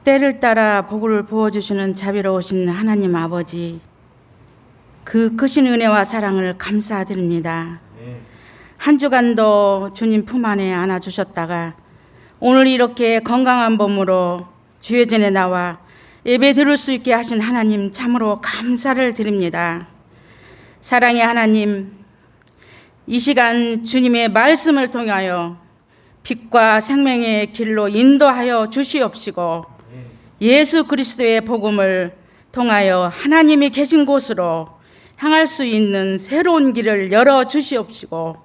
때를 따라 복을 부어주시는 자비로우신 하나님 아버지, 그 크신 은혜와 사랑을 감사드립니다. 한 주간도 주님 품 안에 안아주셨다가 오늘 이렇게 건강한 몸으로 주회전에 나와 예배 드릴 수 있게 하신 하나님 참으로 감사를 드립니다. 사랑의 하나님, 이 시간 주님의 말씀을 통하여 빛과 생명의 길로 인도하여 주시옵시고 예수 그리스도의 복음을 통하여 하나님이 계신 곳으로 향할 수 있는 새로운 길을 열어 주시옵시고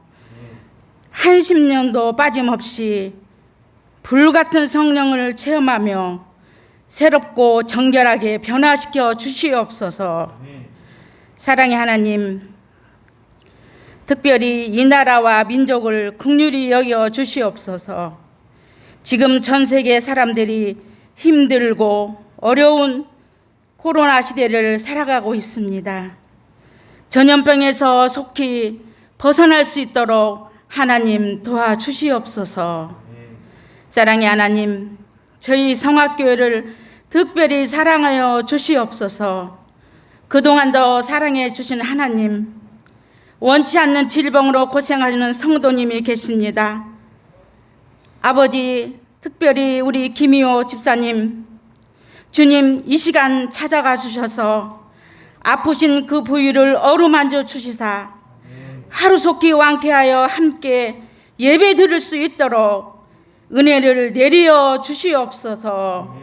한 10년도 빠짐없이 불같은 성령을 체험하며 새롭고 정결하게 변화시켜 주시옵소서. 사랑의 하나님, 특별히 이 나라와 민족을 긍휼히 여겨 주시옵소서. 지금 전 세계 사람들이 힘들고 어려운 코로나 시대를 살아가고 있습니다. 전염병에서 속히 벗어날 수 있도록 하나님 도와주시옵소서. 사랑의 하나님, 저희 성악교회를 특별히 사랑하여 주시옵소서. 그동안도 사랑해 주신 하나님, 원치 않는 질병으로 고생하시는 성도님이 계십니다. 아버지, 특별히 우리 김희호 집사님, 주님 이 시간 찾아가 주셔서 아프신 그 부위를 어루만져 주시사 하루속히 완쾌하여 함께 예배 드릴 수 있도록 은혜를 내려 주시옵소서.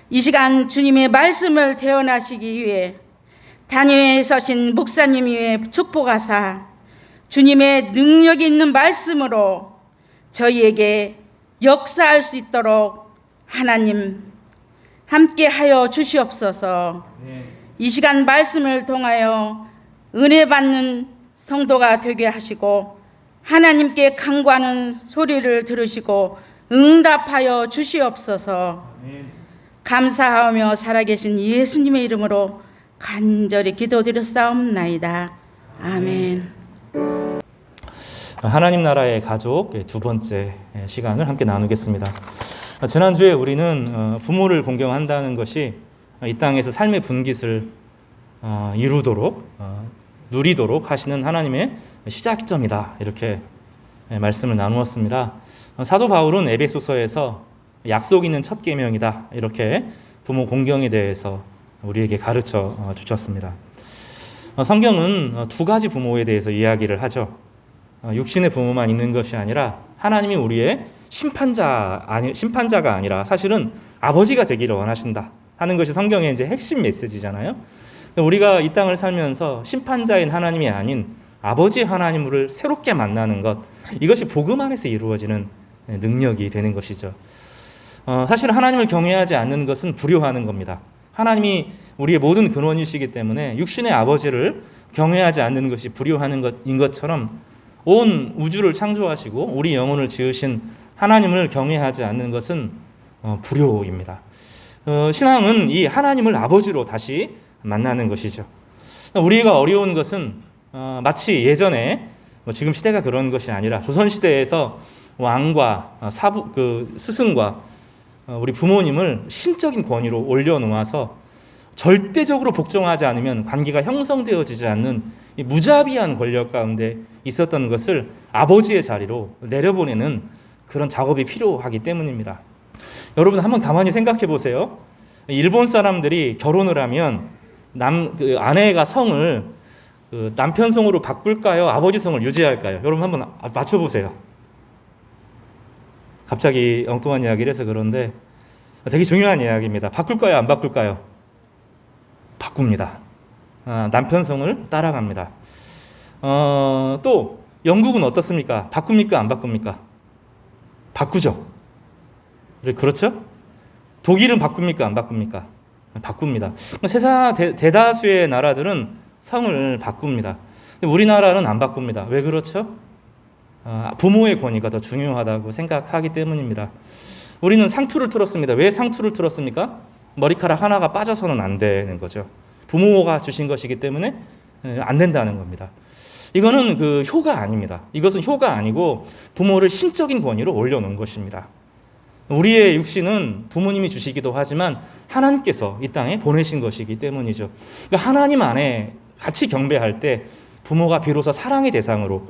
이 시간 주님의 말씀을 대언하시기 위해 단위에 서신 목사님 위에 축복하사 주님의 능력 있는 말씀으로 저희에게 역사할 수 있도록 하나님 함께 하여 주시옵소서. 이 시간 말씀을 통하여 은혜 받는 성도가 되게 하시고 하나님께 간구하는 소리를 들으시고 응답하여 주시옵소서. 감사하며 살아계신 예수님의 이름으로 간절히 기도드렸사옵나이다. 아멘. 하나님 나라의 가족 두 번째 시간을 함께 나누겠습니다. 지난주에 우리는 부모를 공경한다는 것이 이 땅에서 삶의 분깃을 이루도록 누리도록 하시는 하나님의 시작점이다, 이렇게 말씀을 나누었습니다. 사도 바울은 에베소서에서 약속 있는 첫 계명이다, 이렇게 부모 공경에 대해서 우리에게 가르쳐 주셨습니다. 성경은 두 가지 부모에 대해서 이야기를 하죠. 육신의 부모만 있는 것이 아니라 하나님이 우리의 심판자가 아니라 사실은 아버지가 되기를 원하신다 하는 것이 성경의 이제 핵심 메시지잖아요. 우리가 이 땅을 살면서 심판자인 하나님이 아닌 아버지 하나님을 새롭게 만나는 것, 이것이 복음 안에서 이루어지는 능력이 되는 것이죠. 사실 하나님을 경외하지 않는 것은 불효하는 겁니다. 하나님이 우리의 모든 근원이시기 때문에 육신의 아버지를 경외하지 않는 것이 불효하는 것인 것처럼 온 우주를 창조하시고 우리 영혼을 지으신 하나님을 경외하지 않는 것은 불효입니다. 신앙은 이 하나님을 아버지로 다시 만나는 것이죠. 우리가 어려운 것은 마치 예전에 지금 시대가 그런 것이 아니라 조선시대에서 왕과 스승과 우리 부모님을 신적인 권위로 올려놓아서 절대적으로 복종하지 않으면 관계가 형성되어지지 않는 이 무자비한 권력 가운데 있었던 것을 아버지의 자리로 내려보내는 그런 작업이 필요하기 때문입니다. 여러분 한번 가만히 생각해 보세요. 일본 사람들이 결혼을 하면 아내가 성을 남편 성으로 바꿀까요? 아버지 성을 유지할까요? 여러분 한번 맞춰보세요. 갑자기 엉뚱한 이야기를 해서 그런데 되게 중요한 이야기입니다. 바꿀까요? 안 바꿀까요? 바꿉니다. 남편 성을 따라갑니다. 또 영국은 어떻습니까? 바꿉니까? 안 바꿉니까? 바꾸죠. 그렇죠? 독일은 바꿉니까? 안 바꿉니까? 바꿉니다. 세상 대다수의 나라들은 성을 바꿉니다. 근데 우리나라는 안 바꿉니다. 왜 그렇죠? 부모의 권위가 더 중요하다고 생각하기 때문입니다. 우리는 상투를 틀었습니다. 왜 상투를 틀었습니까? 머리카락 하나가 빠져서는 안 되는 거죠. 부모가 주신 것이기 때문에 안 된다는 겁니다. 이거는 효가 아닙니다. 이것은 효가 아니고 부모를 신적인 권위로 올려놓은 것입니다. 우리의 육신은 부모님이 주시기도 하지만 하나님께서 이 땅에 보내신 것이기 때문이죠. 그러니까 하나님 안에 같이 경배할 때 부모가 비로소 사랑의 대상으로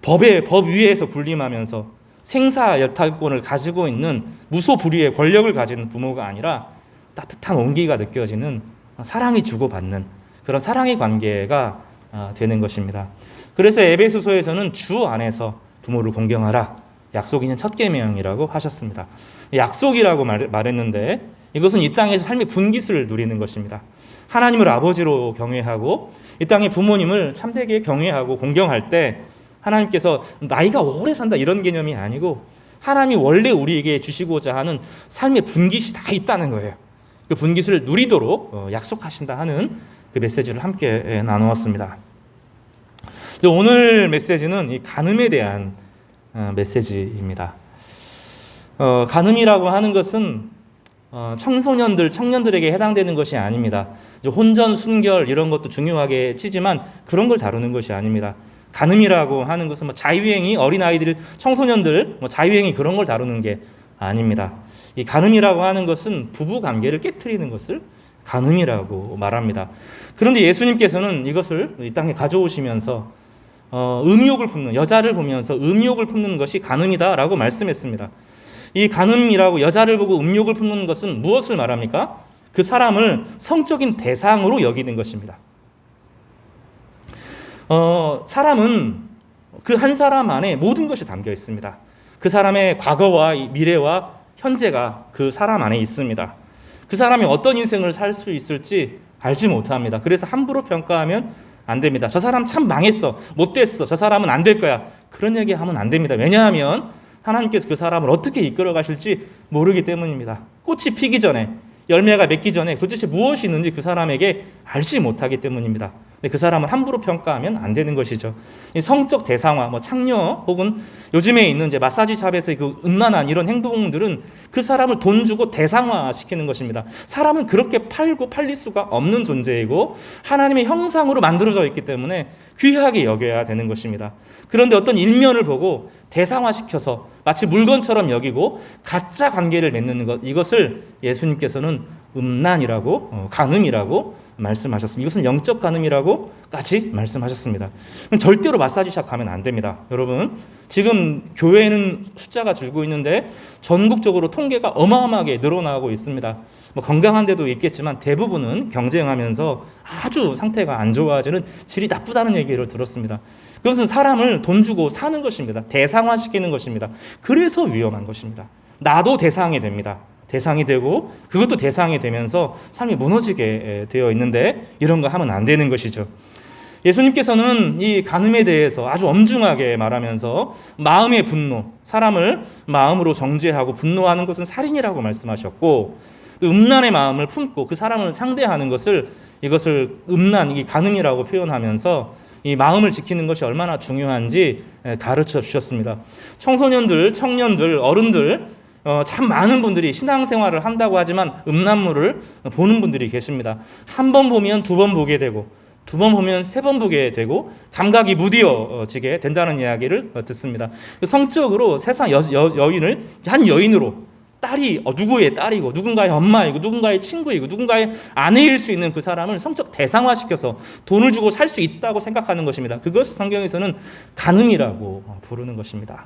법 위에서 군림하면서 생사여탈권을 가지고 있는 무소불위의 권력을 가진 부모가 아니라 따뜻한 온기가 느껴지는 사랑이 주고받는 그런 사랑의 관계가 되는 것입니다. 그래서 에베소서에서는 주 안에서 부모를 공경하라, 약속 있는 첫 계명이라고 하셨습니다. 약속이라고 말했는데 이것은 이 땅에서 삶의 분깃을 누리는 것입니다. 하나님을 아버지로 경외하고 이 땅의 부모님을 참되게 경외하고 공경할 때 하나님께서 나이가 오래 산다 이런 개념이 아니고 하나님이 원래 우리에게 주시고자 하는 삶의 분깃이 다 있다는 거예요. 그 분깃을 누리도록 약속하신다 하는 그 메시지를 함께 나누었습니다. 오늘 메시지는 이 간음에 대한 메시지입니다. 간음이라고 하는 것은 청년들에게 해당되는 것이 아닙니다. 혼전, 순결 이런 것도 중요하게 치지만 그런 걸 다루는 것이 아닙니다. 간음이라고 하는 것은 자유행위, 어린아이들, 청소년들 자유행위 그런 걸 다루는 게 아닙니다. 이 간음이라고 하는 것은 부부 관계를 깨트리는 것을 간음이라고 말합니다. 그런데 예수님께서는 이것을 이 땅에 가져오시면서 음욕을 품는, 여자를 보면서 음욕을 품는 것이 간음이다라고 말씀했습니다. 이 간음이라고 여자를 보고 음욕을 품는 것은 무엇을 말합니까? 그 사람을 성적인 대상으로 여기는 것입니다. 사람은 그 한 사람 안에 모든 것이 담겨 있습니다. 그 사람의 과거와 미래와 현재가 그 사람 안에 있습니다. 그 사람이 어떤 인생을 살 수 있을지 알지 못합니다. 그래서 함부로 평가하면 안 됩니다. 저 사람 참 망했어, 못됐어, 저 사람은 안 될 거야, 그런 얘기 하면 안 됩니다. 왜냐하면 하나님께서 그 사람을 어떻게 이끌어 가실지 모르기 때문입니다. 꽃이 피기 전에, 열매가 맺기 전에 도대체 무엇이 있는지 그 사람에게 알지 못하기 때문입니다. 그 사람을 함부로 평가하면 안 되는 것이죠. 성적 대상화, 창녀 혹은 요즘에 있는 이제 마사지 샵에서의 그 음란한 이런 행동들은 그 사람을 돈 주고 대상화 시키는 것입니다. 사람은 그렇게 팔고 팔릴 수가 없는 존재이고 하나님의 형상으로 만들어져 있기 때문에 귀하게 여겨야 되는 것입니다. 그런데 어떤 일면을 보고 대상화시켜서 마치 물건처럼 여기고 가짜 관계를 맺는 것, 이것을 예수님께서는 음란이라고, 간음이라고 말씀하셨습니다. 이것은 영적 간음이라고까지 말씀하셨습니다. 절대로 마사지샵 가면 안 됩니다. 여러분, 지금 교회는 숫자가 줄고 있는데 전국적으로 통계가 어마어마하게 늘어나고 있습니다. 건강한 데도 있겠지만 대부분은 경쟁하면서 아주 상태가 안 좋아지는, 질이 나쁘다는 얘기를 들었습니다. 그것은 사람을 돈 주고 사는 것입니다. 대상화시키는 것입니다. 그래서 위험한 것입니다. 나도 대상이 됩니다. 대상이 되고 그것도 대상이 되면서 삶이 무너지게 되어 있는데 이런 거 하면 안 되는 것이죠. 예수님께서는 이 간음에 대해서 아주 엄중하게 말하면서 마음의 분노, 사람을 마음으로 정죄하고 분노하는 것은 살인이라고 말씀하셨고, 음란의 마음을 품고 그 사람을 상대하는 것을, 이것을 음란, 이 간음이라고 표현하면서 이 마음을 지키는 것이 얼마나 중요한지 가르쳐 주셨습니다. 청소년들, 청년들, 어른들 참 많은 분들이 신앙생활을 한다고 하지만 음란물을 보는 분들이 계십니다. 한 번 보면 두 번 보게 되고 두 번 보면 세 번 보게 되고 감각이 무뎌지게 된다는 이야기를 듣습니다. 성적으로 세상 여인을 한 여인으로, 딸이 누구의 딸이고 누군가의 엄마이고 누군가의 친구이고 누군가의 아내일 수 있는 그 사람을 성적 대상화시켜서 돈을 주고 살 수 있다고 생각하는 것입니다. 그것을 성경에서는 간음이라고 부르는 것입니다.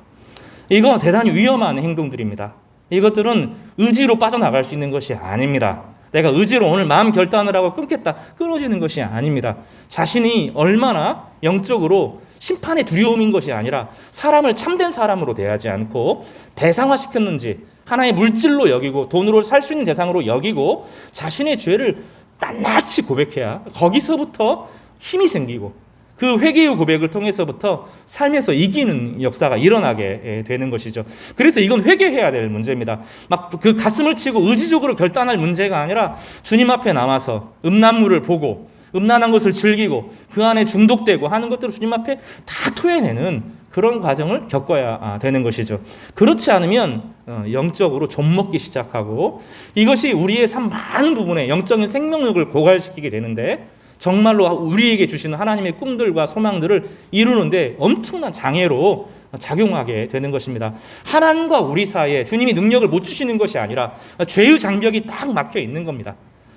이거 대단히 위험한 행동들입니다. 이것들은 의지로 빠져나갈 수 있는 것이 아닙니다. 내가 의지로 오늘 마음 결단을 하고 끊겠다, 끊어지는 것이 아닙니다. 자신이 얼마나 영적으로 심판의 두려움인 것이 아니라 사람을 참된 사람으로 대하지 않고 대상화시켰는지 하나의 물질로 여기고 돈으로 살 수 있는 대상으로 여기고 자신의 죄를 낱낱이 고백해야 거기서부터 힘이 생기고 그 회개의 고백을 통해서부터 삶에서 이기는 역사가 일어나게 되는 것이죠. 그래서 이건 회개해야 될 문제입니다. 막 그 가슴을 치고 의지적으로 결단할 문제가 아니라 주님 앞에 나와서 음란물을 보고 음란한 것을 즐기고 그 안에 중독되고 하는 것들을 주님 앞에 다 토해내는 그런 과정을 겪어야 되는 것이죠. 그렇지 않으면 영적으로 좀먹기 시작하고 이것이 우리의 삶 많은 부분에 영적인 생명력을 고갈시키게 되는데 정말로 우리에게 주시는 하나님의 꿈들과 소망들을 이루는데 엄청난 장애로 작용하게 되는 것입니다. 하나님과 우리 사이에 주님이 능력을 못 주시는 것이 아니라 죄의 장벽이 딱 막혀 있는 겁니다.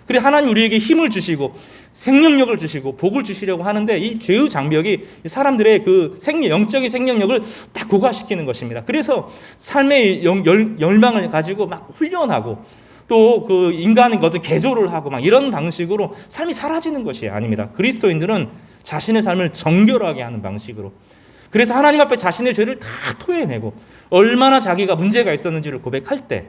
그래 하나님 우리에게 힘을 주시고 생명력을 주시고 복을 주시려고 하는데 이 죄의 장벽이 사람들의 그 영적인 생명력을 딱 고갈시키는 것입니다. 그래서 삶의 열망을 가지고 막 훈련하고 또 그 인간의 것을 개조를 하고 막 이런 방식으로 삶이 사라지는 것이 아닙니다. 그리스도인들은 자신의 삶을 정결하게 하는 방식으로, 그래서 하나님 앞에 자신의 죄를 다 토해내고 얼마나 자기가 문제가 있었는지를 고백할 때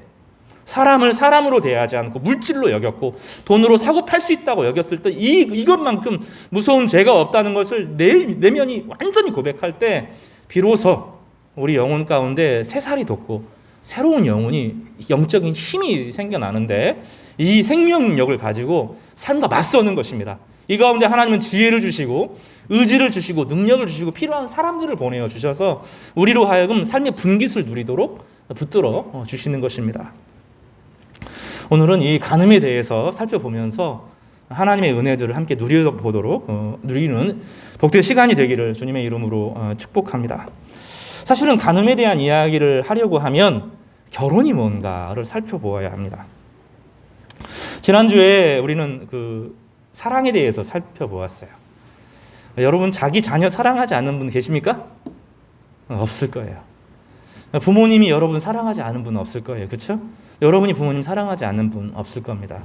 사람을 사람으로 대하지 않고 물질로 여겼고 돈으로 사고 팔 수 있다고 여겼을 때 이것만큼 무서운 죄가 없다는 것을 내면이 완전히 고백할 때 비로소 우리 영혼 가운데 새살이 돋고 새로운 영적인 힘이 생겨나는데 이 생명력을 가지고 삶과 맞서는 것입니다. 이 가운데 하나님은 지혜를 주시고 의지를 주시고 능력을 주시고 필요한 사람들을 보내어 주셔서 우리로 하여금 삶의 분깃을 누리도록 붙들어 주시는 것입니다. 오늘은 이 간음에 대해서 살펴보면서 하나님의 은혜들을 함께 누리는 복된 시간이 되기를 주님의 이름으로 축복합니다. 사실은 간음에 대한 이야기를 하려고 하면 결혼이 뭔가를 살펴보아야 합니다. 지난주에 우리는 그 사랑에 대해서 살펴보았어요. 여러분 자기 자녀 사랑하지 않는 분 계십니까? 없을 거예요. 부모님이 여러분 사랑하지 않은 분 없을 거예요. 그렇죠? 여러분이 부모님 사랑하지 않는 분 없을 겁니다.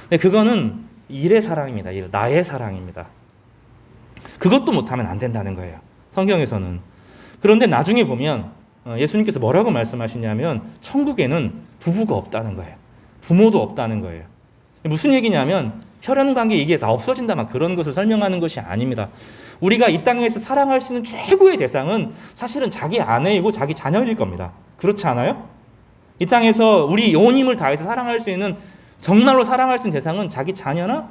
근데 그거는 일의 사랑입니다. 나의 사랑입니다. 그것도 못하면 안 된다는 거예요. 성경에서는. 그런데 나중에 보면 예수님께서 뭐라고 말씀하시냐면 천국에는 부부가 없다는 거예요. 부모도 없다는 거예요. 무슨 얘기냐면 혈연관계 이게 다 없어진다 막 그런 것을 설명하는 것이 아닙니다. 우리가 이 땅에서 사랑할 수 있는 최고의 대상은 사실은 자기 아내이고 자기 자녀일 겁니다. 그렇지 않아요? 이 땅에서 우리 온 힘을 다해서 사랑할 수 있는 정말로 사랑할 수 있는 대상은 자기 자녀나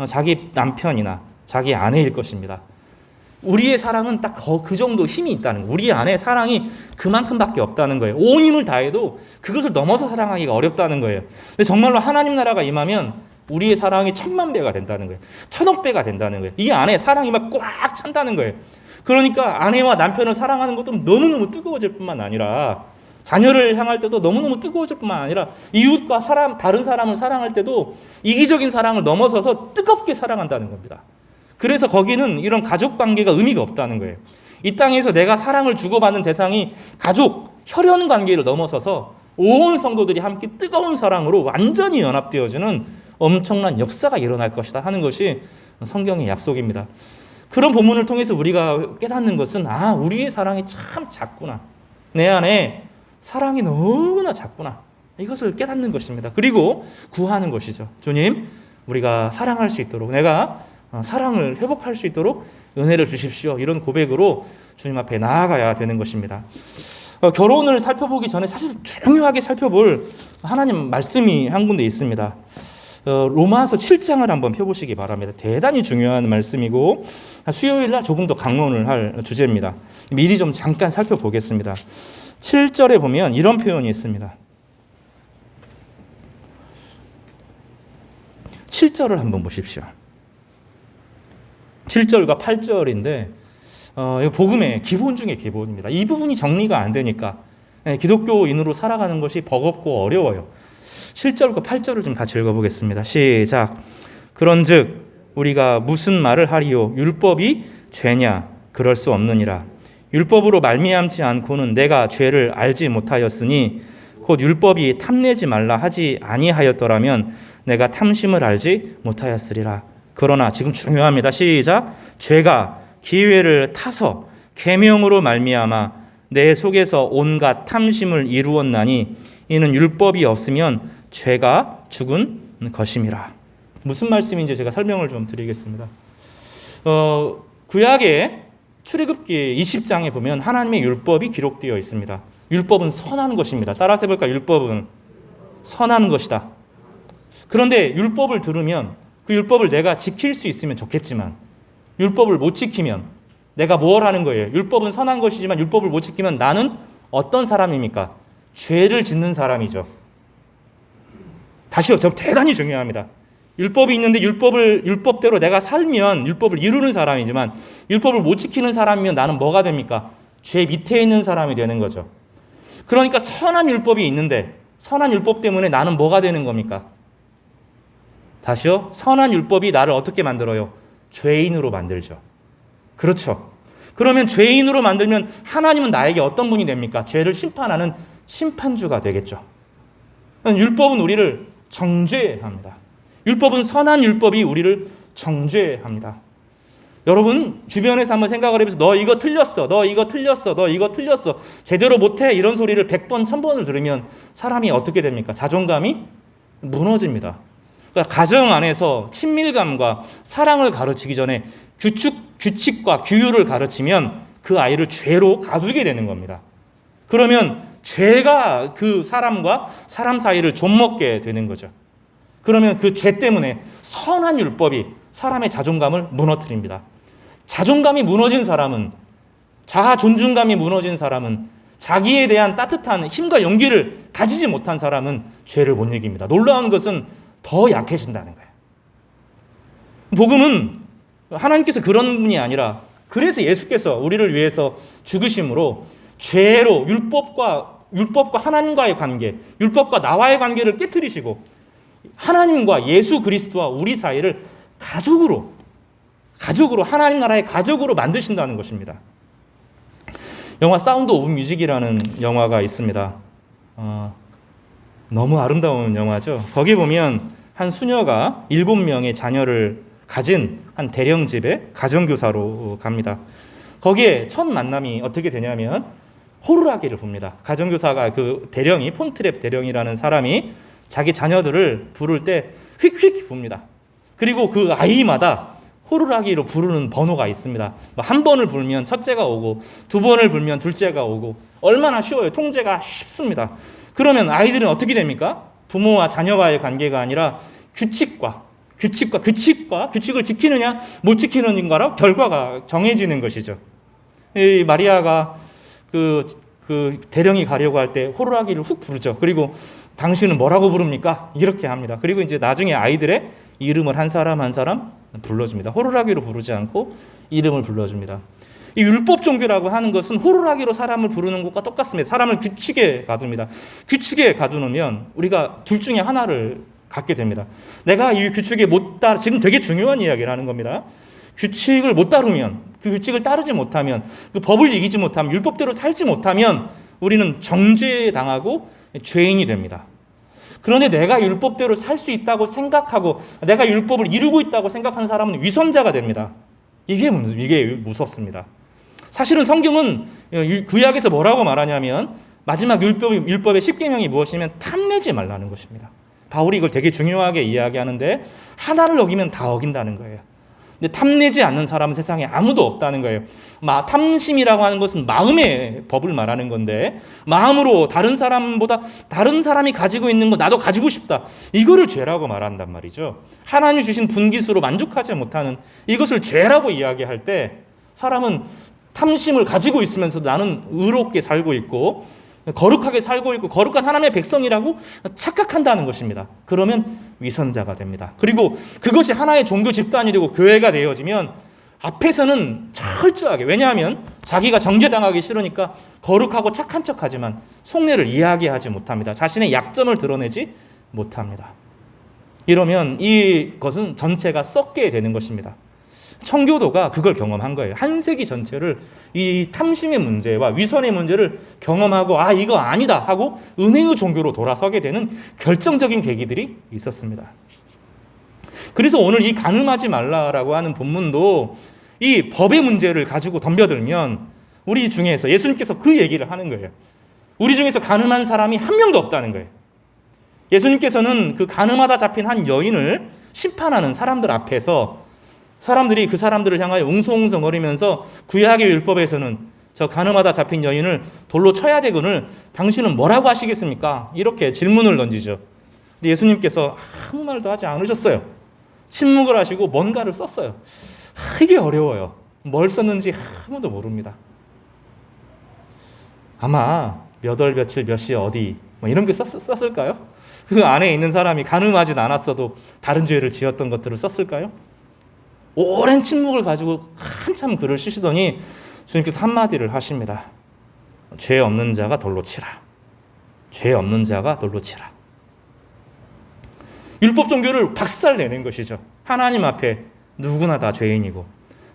자기 남편이나 자기 아내일 것입니다. 우리의 사랑은 딱 그 정도 힘이 있다는 거예요. 우리 안에 사랑이 그만큼밖에 없다는 거예요. 온 힘을 다해도 그것을 넘어서 사랑하기가 어렵다는 거예요. 근데 정말로 하나님 나라가 임하면 우리의 사랑이 1000만 배가 된다는 거예요. 1000억 배가 된다는 거예요. 이 안에 사랑이 막 꽉 찬다는 거예요. 그러니까 아내와 남편을 사랑하는 것도 너무너무 뜨거워질 뿐만 아니라 자녀를 향할 때도 너무너무 뜨거워질 뿐만 아니라 이웃과 다른 사람을 사랑할 때도 이기적인 사랑을 넘어서서 뜨겁게 사랑한다는 겁니다. 그래서 거기는 이런 가족 관계가 의미가 없다는 거예요. 이 땅에서 내가 사랑을 주고받는 대상이 가족, 혈연 관계를 넘어서서 온 성도들이 함께 뜨거운 사랑으로 완전히 연합되어지는 엄청난 역사가 일어날 것이다 하는 것이 성경의 약속입니다. 그런 본문을 통해서 우리가 깨닫는 것은 우리의 사랑이 참 작구나. 내 안에 사랑이 너무나 작구나. 이것을 깨닫는 것입니다. 그리고 구하는 것이죠. 주님, 우리가 사랑할 수 있도록 내가 사랑을 회복할 수 있도록 은혜를 주십시오. 이런 고백으로 주님 앞에 나아가야 되는 것입니다. 결혼을 살펴보기 전에 사실 중요하게 살펴볼 하나님 말씀이 한 군데 있습니다. 로마서 7장을 한번 펴보시기 바랍니다. 대단히 중요한 말씀이고 수요일 날 조금 더 강론을 할 주제입니다. 미리 좀 잠깐 살펴보겠습니다. 7절에 보면 이런 표현이 있습니다. 7절을 한번 보십시오. 7절과 8절인데 복음의 기본 중의 기본입니다. 이 부분이 정리가 안 되니까 기독교인으로 살아가는 것이 버겁고 어려워요. 7절과 8절을 좀 같이 읽어보겠습니다. 시작. 그런즉 우리가 무슨 말을 하리요? 율법이 죄냐? 그럴 수 없느니라. 율법으로 말미암지 않고는 내가 죄를 알지 못하였으니 곧 율법이 탐내지 말라 하지 아니하였더라면 내가 탐심을 알지 못하였으리라. 그러나 지금 중요합니다. 시작. 죄가 기회를 타서 계명으로 말미암아 내 속에서 온갖 탐심을 이루었나니 이는 율법이 없으면 죄가 죽은 것임이라. 무슨 말씀인지 제가 설명을 좀 드리겠습니다. 구약의 출애굽기 20장에 보면 하나님의 율법이 기록되어 있습니다. 율법은 선한 것입니다. 따라서 해볼까? 율법은 선한 것이다. 그런데 율법을 들으면 그 율법을 내가 지킬 수 있으면 좋겠지만 율법을 못 지키면 내가 뭘 하는 거예요? 율법은 선한 것이지만 율법을 못 지키면 나는 어떤 사람입니까? 죄를 짓는 사람이죠. 다시요, 저 대단히 중요합니다. 율법이 있는데 율법대로 내가 살면 율법을 이루는 사람이지만 율법을 못 지키는 사람이면 나는 뭐가 됩니까? 죄 밑에 있는 사람이 되는 거죠. 그러니까 선한 율법이 있는데 선한 율법 때문에 나는 뭐가 되는 겁니까? 다시요. 선한 율법이 나를 어떻게 만들어요? 죄인으로 만들죠. 그렇죠. 그러면 죄인으로 만들면 하나님은 나에게 어떤 분이 됩니까? 죄를 심판하는 심판주가 되겠죠. 율법은 우리를 정죄합니다. 율법은 선한 율법이 우리를 정죄합니다. 여러분 주변에서 한번 생각을 해보세요. 너 이거 틀렸어. 너 이거 틀렸어. 너 이거 틀렸어. 제대로 못해. 이런 소리를 100번, 1000번을 들으면 사람이 어떻게 됩니까? 자존감이 무너집니다. 그러니까 가정 안에서 친밀감과 사랑을 가르치기 전에 규칙과 규율을 가르치면 그 아이를 죄로 가두게 되는 겁니다. 그러면 죄가 그 사람과 사람 사이를 좀먹게 되는 거죠. 그러면 그 죄 때문에 선한 율법이 사람의 자존감을 무너뜨립니다. 자존감이 무너진 사람은, 자아 존중감이 무너진 사람은, 자기에 대한 따뜻한 힘과 용기를 가지지 못한 사람은 죄를 못 이깁니다. 놀라운 것은 더 약해진다는 거예요. 복음은 하나님께서 그런 분이 아니라 그래서 예수께서 우리를 위해서 죽으심으로 죄로 율법과 하나님과의 관계, 율법과 나와의 관계를 깨트리시고 하나님과 예수 그리스도와 우리 사이를 가족으로 하나님 나라의 가족으로 만드신다는 것입니다. 영화 사운드 오브 뮤직이라는 영화가 있습니다. 너무 아름다운 영화죠. 거기 보면 한 수녀가 7명의 자녀를 가진 한 대령집에 가정교사로 갑니다. 거기에 첫 만남이 어떻게 되냐면 호루라기를 봅니다. 가정교사가 그 대령이 폰트랩 대령이라는 사람이 자기 자녀들을 부를 때 휙휙 붑니다. 그리고 그 아이마다 호루라기로 부르는 번호가 있습니다. 한 번을 불면 첫째가 오고 두 번을 불면 둘째가 오고 얼마나 쉬워요. 통제가 쉽습니다. 그러면 아이들은 어떻게 됩니까? 부모와 자녀와의 관계가 아니라 규칙을 지키느냐 못 지키느냐로 결과가 정해지는 것이죠. 이 마리아가 그 대령이 가려고 할 때 호루라기를 훅 부르죠. 그리고 당신은 뭐라고 부릅니까? 이렇게 합니다. 그리고 이제 나중에 아이들의 이름을 한 사람 한 사람 불러줍니다. 호루라기로 부르지 않고 이름을 불러줍니다. 이 율법 종교라고 하는 것은 호루라기로 사람을 부르는 것과 똑같습니다. 사람을 규칙에 가둡니다. 규칙에 가두면 우리가 둘 중에 하나를 갖게 됩니다. 내가 이 규칙에 지금 되게 중요한 이야기를 하는 겁니다. 규칙을 못 따르면, 그 규칙을 따르지 못하면, 그 법을 이기지 못하면, 율법대로 살지 못하면 우리는 정죄당하고 죄인이 됩니다. 그런데 내가 율법대로 살 수 있다고 생각하고 내가 율법을 이루고 있다고 생각하는 사람은 위선자가 됩니다. 이게 무섭습니다. 사실은 성경은 구약에서 뭐라고 말하냐면 마지막 율법의 10계명이 무엇이면 탐내지 말라는 것입니다. 바울이 이걸 되게 중요하게 이야기하는데 하나를 어기면 다 어긴다는 거예요. 근데 탐내지 않는 사람은 세상에 아무도 없다는 거예요. 탐심이라고 하는 것은 마음의 법을 말하는 건데 마음으로 다른 사람이 가지고 있는 거 나도 가지고 싶다. 이거를 죄라고 말한단 말이죠. 하나님이 주신 분깃으로 만족하지 못하는 이것을 죄라고 이야기할 때 사람은 탐심을 가지고 있으면서 나는 의롭게 살고 있고 거룩하게 살고 있고 거룩한 하나님의 백성이라고 착각한다는 것입니다. 그러면 위선자가 됩니다. 그리고 그것이 하나의 종교 집단이 되고 교회가 되어지면 앞에서는 철저하게, 왜냐하면 자기가 정죄당하기 싫으니까 거룩하고 착한 척하지만 속내를 이야기하지 못합니다. 자신의 약점을 드러내지 못합니다. 이러면 이것은 전체가 썩게 되는 것입니다. 청교도가 그걸 경험한 거예요. 한 세기 전체를 이 탐심의 문제와 위선의 문제를 경험하고 이거 아니다 하고 은혜의 종교로 돌아서게 되는 결정적인 계기들이 있었습니다. 그래서 오늘 이 가늠하지 말라라고 하는 본문도 이 법의 문제를 가지고 덤벼들면 우리 중에서 예수님께서 그 얘기를 하는 거예요. 우리 중에서 가늠한 사람이 한 명도 없다는 거예요. 예수님께서는 그 가늠하다 잡힌 한 여인을 심판하는 사람들 앞에서 사람들이 그 사람들을 향하여 웅성웅성거리면서 구약의 율법에서는 저 가늠하다 잡힌 여인을 돌로 쳐야 되거늘 당신은 뭐라고 하시겠습니까? 이렇게 질문을 던지죠. 근데 예수님께서 아무 말도 하지 않으셨어요. 침묵을 하시고 뭔가를 썼어요. 이게 어려워요. 뭘 썼는지 아무도 모릅니다. 아마 몇 월 며칠 몇 시 어디 이런 게 썼을까요? 그 안에 있는 사람이 가늠하진 않았어도 다른 죄를 지었던 것들을 썼을까요? 오랜 침묵을 가지고 한참 글을 쓰시더니 주님께서 한마디를 하십니다. 죄 없는 자가 돌로 치라. 죄 없는 자가 돌로 치라. 율법 종교를 박살내는 것이죠. 하나님 앞에 누구나 다 죄인이고,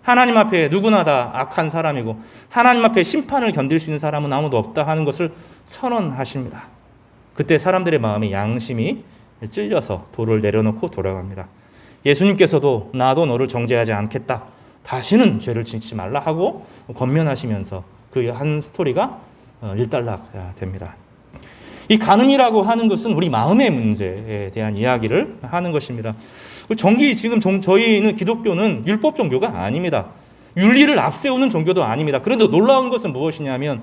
하나님 앞에 누구나 다 악한 사람이고, 하나님 앞에 심판을 견딜 수 있는 사람은 아무도 없다 하는 것을 선언하십니다. 그때 사람들의 마음에 양심이 찔려서 돌을 내려놓고 돌아갑니다. 예수님께서도 나도 너를 정죄하지 않겠다, 다시는 죄를 짓지 말라 하고 권면하시면서 그 한 스토리가 일단락 됩니다. 이 간음이라고 하는 것은 우리 마음의 문제에 대한 이야기를 하는 것입니다. 지금 저희는 기독교는 율법 종교가 아닙니다. 윤리를 앞세우는 종교도 아닙니다. 그래도 놀라운 것은 무엇이냐면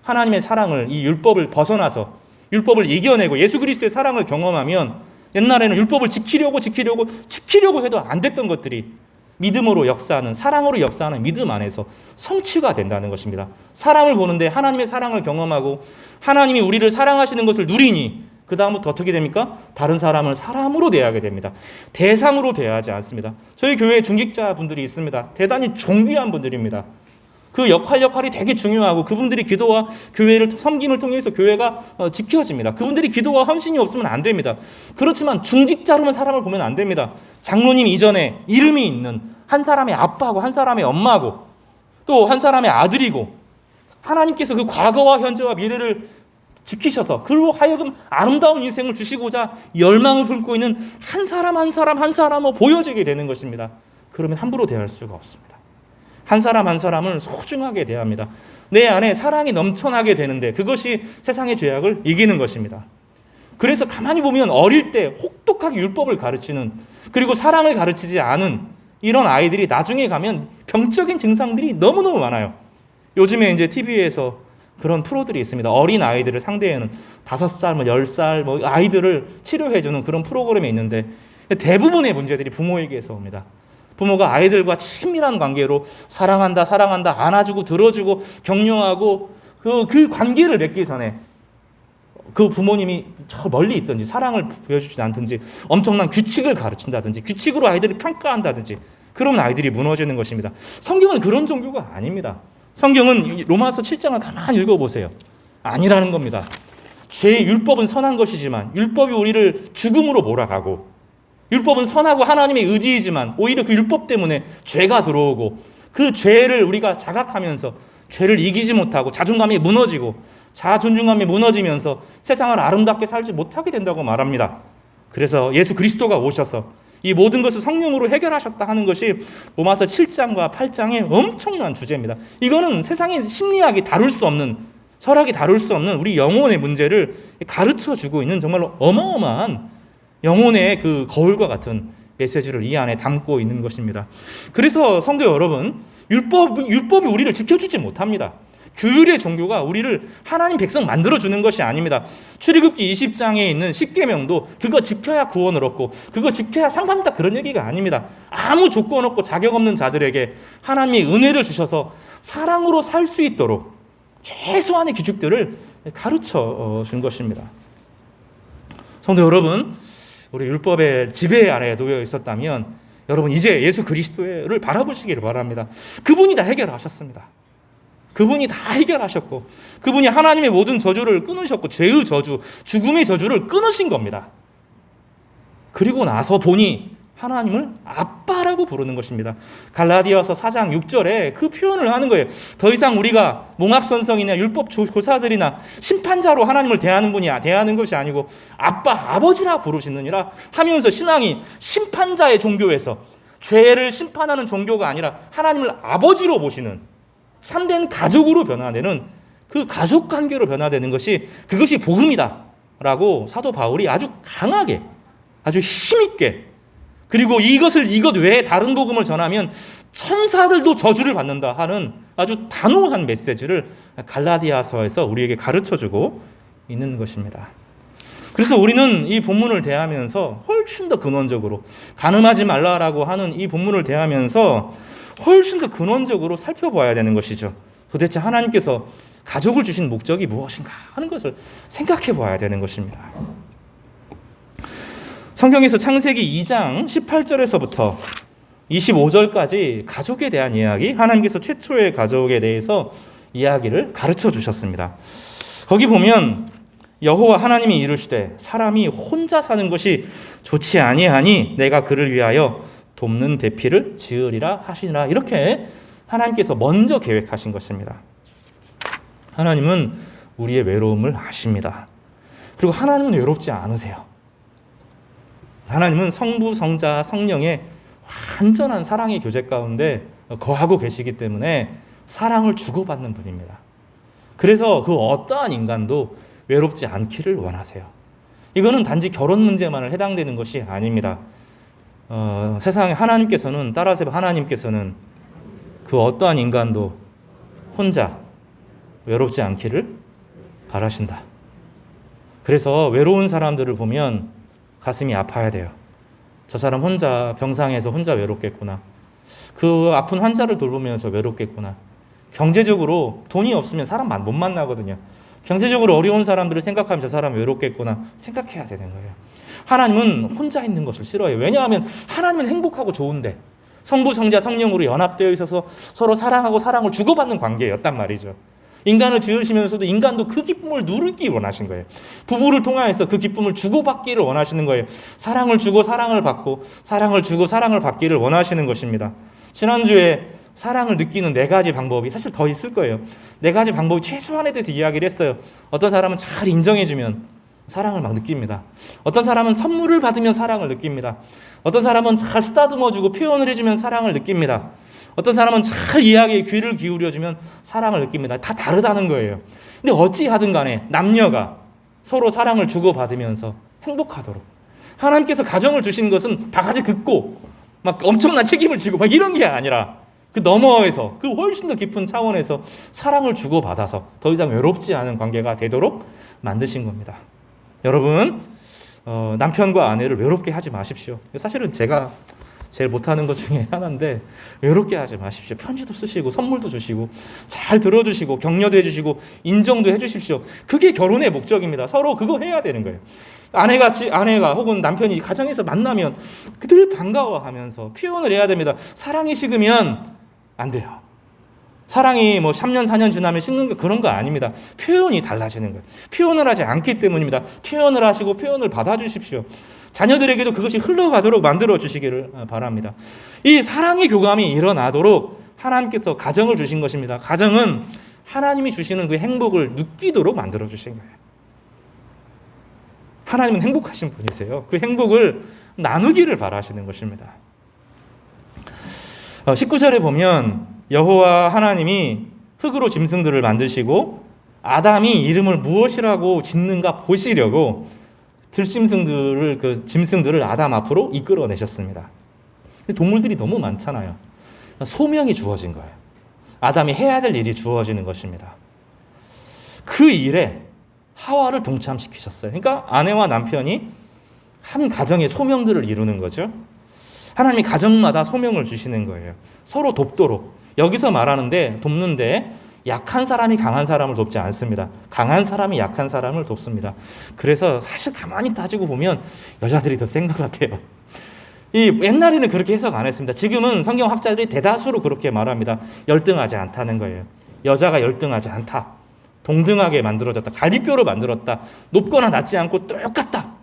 하나님의 사랑을, 이 율법을 벗어나서 율법을 이겨내고 예수 그리스도의 사랑을 경험하면, 옛날에는 율법을 지키려고 해도 안 됐던 것들이 믿음으로 역사하는, 사랑으로 역사하는 믿음 안에서 성취가 된다는 것입니다. 사람을 보는데 하나님의 사랑을 경험하고 하나님이 우리를 사랑하시는 것을 누리니 그 다음부터 어떻게 됩니까? 다른 사람을 사람으로 대하게 됩니다. 대상으로 대하지 않습니다. 저희 교회에 중직자분들이 있습니다. 대단히 존귀한 분들입니다. 그 역할이 되게 중요하고 그분들이 기도와 교회를 섬김을 통해서 교회가 지켜집니다. 그분들이 기도와 헌신이 없으면 안 됩니다. 그렇지만 중직자로만 사람을 보면 안 됩니다. 장로님 이전에 이름이 있는 한 사람의 아빠고 한 사람의 엄마고 또 한 사람의 아들이고, 하나님께서 그 과거와 현재와 미래를 지키셔서 그로 하여금 아름다운 인생을 주시고자 열망을 품고 있는 한 사람을 보여지게 되는 것입니다. 그러면 함부로 대할 수가 없습니다. 한 사람을 소중하게 대합니다. 내 안에 사랑이 넘쳐나게 되는데 그것이 세상의 죄악을 이기는 것입니다. 그래서 가만히 보면 어릴 때 혹독하게 율법을 가르치는, 그리고 사랑을 가르치지 않은 이런 아이들이 나중에 가면 병적인 증상들이 너무너무 많아요. 요즘에 이제 TV에서 그런 프로들이 있습니다. 어린 아이들을 상대하는 5살, 10살 아이들을 치료해주는 그런 프로그램이 있는데 대부분의 문제들이 부모에게서 옵니다. 부모가 아이들과 친밀한 관계로 사랑한다, 안아주고 들어주고 격려하고 그 관계를 맺기 전에 그 부모님이 저 멀리 있든지 사랑을 보여주지 않든지 엄청난 규칙을 가르친다든지 규칙으로 아이들을 평가한다든지 그러면 아이들이 무너지는 것입니다. 성경은 그런 종교가 아닙니다. 성경은 로마서 7장을 가만히 읽어보세요. 아니라는 겁니다. 율법은 선한 것이지만 율법이 우리를 죽음으로 몰아가고, 율법은 선하고 하나님의 의지이지만 오히려 그 율법 때문에 죄가 들어오고 그 죄를 우리가 자각하면서 죄를 이기지 못하고 자존감이 무너지고 자존감이 무너지면서 세상을 아름답게 살지 못하게 된다고 말합니다. 그래서 예수 그리스도가 오셔서 이 모든 것을 성령으로 해결하셨다 하는 것이 로마서 7장과 8장의 엄청난 주제입니다. 이거는 세상의 심리학이 다룰 수 없는, 철학이 다룰 수 없는 우리 영혼의 문제를 가르쳐주고 있는 정말로 어마어마한 영혼의 그 거울과 같은 메시지를 이 안에 담고 있는 것입니다. 그래서 성도 여러분, 율법이 우리를 지켜주지 못합니다. 규율의 종교가 우리를 하나님 백성 만들어주는 것이 아닙니다. 출애굽기 20장에 있는 십계명도 그거 지켜야 구원을 얻고 그거 지켜야 상 받는다, 그런 얘기가 아닙니다. 아무 조건 없고 자격 없는 자들에게 하나님이 은혜를 주셔서 사랑으로 살 수 있도록 최소한의 규칙들을 가르쳐 준 것입니다. 성도 여러분, 우리 율법의 지배 아래에 놓여 있었다면 여러분 이제 예수 그리스도를 바라보시기를 바랍니다. 그분이 다 해결하셨습니다. 그분이 다 해결하셨고 그분이 하나님의 모든 저주를 끊으셨고 죄의 저주, 죽음의 저주를 끊으신 겁니다. 그리고 나서 보니 하나님을 아빠라고 부르는 것입니다. 갈라디아서 4장 6절에 그 표현을 하는 거예요. 더 이상 우리가 몽학선성이나 율법 교사들이나 심판자로 하나님을 대하는 것이 아니고 아버지라 부르시느니라 하면서 신앙이 심판자의 종교에서 죄를 심판하는 종교가 아니라 하나님을 아버지로 보시는 참된 가족으로 변화되는, 그 가족 관계로 변화되는 것이, 그것이 복음이다 라고 사도 바울이 아주 강하게, 아주 힘있게, 그리고 이것 외에 다른 복음을 전하면 천사들도 저주를 받는다 하는 아주 단호한 메시지를 갈라디아서에서 우리에게 가르쳐주고 있는 것입니다. 그래서 우리는 이 본문을 대하면서 훨씬 더 근원적으로, 간음하지 말라라고 하는 이 본문을 대하면서 훨씬 더 근원적으로 살펴봐야 되는 것이죠. 도대체 하나님께서 가족을 주신 목적이 무엇인가 하는 것을 생각해 봐야 되는 것입니다. 성경에서 창세기 2장 18절에서부터 25절까지 가족에 대한 이야기, 하나님께서 최초의 가족에 대해서 이야기를 가르쳐 주셨습니다. 거기 보면 여호와 하나님이 이르시되 사람이 혼자 사는 것이 좋지 아니하니 내가 그를 위하여 돕는 배필을 지으리라 하시니라. 이렇게 하나님께서 먼저 계획하신 것입니다. 하나님은 우리의 외로움을 아십니다. 그리고 하나님은 외롭지 않으세요. 하나님은 성부, 성자, 성령의 완전한 사랑의 교제 가운데 거하고 계시기 때문에 사랑을 주고받는 분입니다. 그래서 그 어떠한 인간도 외롭지 않기를 원하세요. 이거는 단지 결혼 문제만을 해당되는 것이 아닙니다. 세상에 하나님께서는, 따라서 하나님께서는 그 어떠한 인간도 혼자 외롭지 않기를 바라신다. 그래서 외로운 사람들을 보면 가슴이 아파야 돼요. 저 사람 혼자 병상에서 혼자 외롭겠구나. 그 아픈 환자를 돌보면서 외롭겠구나. 경제적으로 돈이 없으면 사람 못 만나거든요. 경제적으로 어려운 사람들을 생각하면 저 사람 외롭겠구나 생각해야 되는 거예요. 하나님은 혼자 있는 것을 싫어해요. 왜냐하면 하나님은 행복하고 좋은데 성부, 성자, 성령으로 연합되어 있어서 서로 사랑하고 사랑을 주고받는 관계였단 말이죠. 인간을 지으시면서도 인간도 그 기쁨을 누리기 원하신 거예요. 부부를 통하여서 그 기쁨을 주고받기를 원하시는 거예요. 사랑을 주고 사랑을 받고, 사랑을 주고 사랑을 받기를 원하시는 것입니다. 지난주에 사랑을 느끼는 4가지 방법이 사실 더 있을 거예요. 4가지 방법이 최소한에 대해서 이야기를 했어요. 어떤 사람은 잘 인정해주면 사랑을 막 느낍니다. 어떤 사람은 선물을 받으면 사랑을 느낍니다. 어떤 사람은 잘 쓰다듬어주고 표현을 해주면 사랑을 느낍니다. 어떤 사람은 잘 이야기에 귀를 기울여주면 사랑을 느낍니다. 다 다르다는 거예요. 근데 어찌하든 간에 남녀가 서로 사랑을 주고받으면서 행복하도록 하나님께서 가정을 주신 것은 바가지 긋고 막 엄청난 책임을 지고 막 이런 게 아니라 그 너머에서 그 훨씬 더 깊은 차원에서 사랑을 주고받아서 더 이상 외롭지 않은 관계가 되도록 만드신 겁니다. 여러분, 남편과 아내를 외롭게 하지 마십시오. 사실은 제가 제일 못하는 것 중에 하나인데 외롭게 하지 마십시오. 편지도 쓰시고 선물도 주시고 잘 들어주시고 격려도 해주시고 인정도 해주십시오. 그게 결혼의 목적입니다. 서로 그거 해야 되는 거예요. 아내가 혹은 남편이 가정에서 만나면 그들 반가워하면서 표현을 해야 됩니다. 사랑이 식으면 안 돼요. 사랑이 뭐 3년 4년 지나면 식는 거 그런 거 아닙니다. 표현이 달라지는 거예요. 표현을 하지 않기 때문입니다. 표현을 하시고 표현을 받아주십시오. 자녀들에게도 그것이 흘러가도록 만들어 주시기를 바랍니다. 이 사랑의 교감이 일어나도록 하나님께서 가정을 주신 것입니다. 가정은 하나님이 주시는 그 행복을 느끼도록 만들어 주신 거예요. 하나님은 행복하신 분이세요. 그 행복을 나누기를 바라시는 것입니다. 19절에 보면 여호와 하나님이 흙으로 짐승들을 만드시고 아담이 이름을 무엇이라고 짓는가 보시려고 들짐승들을 그 짐승들을 아담 앞으로 이끌어내셨습니다. 동물들이 너무 많잖아요. 소명이 주어진 거예요. 아담이 해야 될 일이 주어지는 것입니다. 그 일에 하와를 동참시키셨어요. 그러니까 아내와 남편이 한 가정의 소명들을 이루는 거죠. 하나님이 가정마다 소명을 주시는 거예요. 서로 돕도록. 여기서 말하는데 돕는데 약한 사람이 강한 사람을 돕지 않습니다. 강한 사람이 약한 사람을 돕습니다. 그래서 사실 가만히 따지고 보면 여자들이 더 센 것 같아요. 옛날에는 그렇게 해석 안 했습니다. 지금은 성경학자들이 대다수로 그렇게 말합니다. 열등하지 않다는 거예요. 여자가 열등하지 않다. 동등하게 만들어졌다. 갈비뼈로 만들었다. 높거나 낮지 않고 똑같다.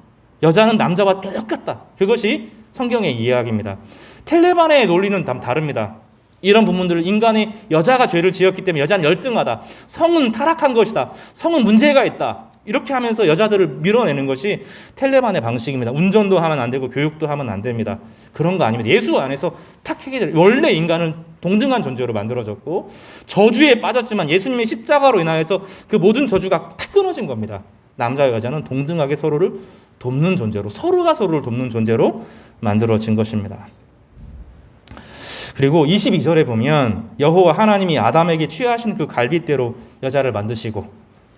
여자는 남자와 똑같다. 그것이 성경의 이야기입니다. 텔레반의 논리는 다릅니다. 이런 부분들을 인간이 여자가 죄를 지었기 때문에 여자는 열등하다. 성은 타락한 것이다. 성은 문제가 있다. 이렇게 하면서 여자들을 밀어내는 것이 텔레반의 방식입니다. 운전도 하면 안 되고 교육도 하면 안 됩니다. 그런 거 아닙니다. 예수 안에서 탁 해결. 원래 인간은 동등한 존재로 만들어졌고 저주에 빠졌지만 예수님의 십자가로 인하여서 그 모든 저주가 탁 끊어진 겁니다. 남자와 여자는 동등하게 서로를 돕는 존재로, 서로가 서로를 돕는 존재로 만들어진 것입니다. 그리고 22절에 보면 여호와 하나님이 아담에게 취하신 그 갈빗대로 여자를 만드시고,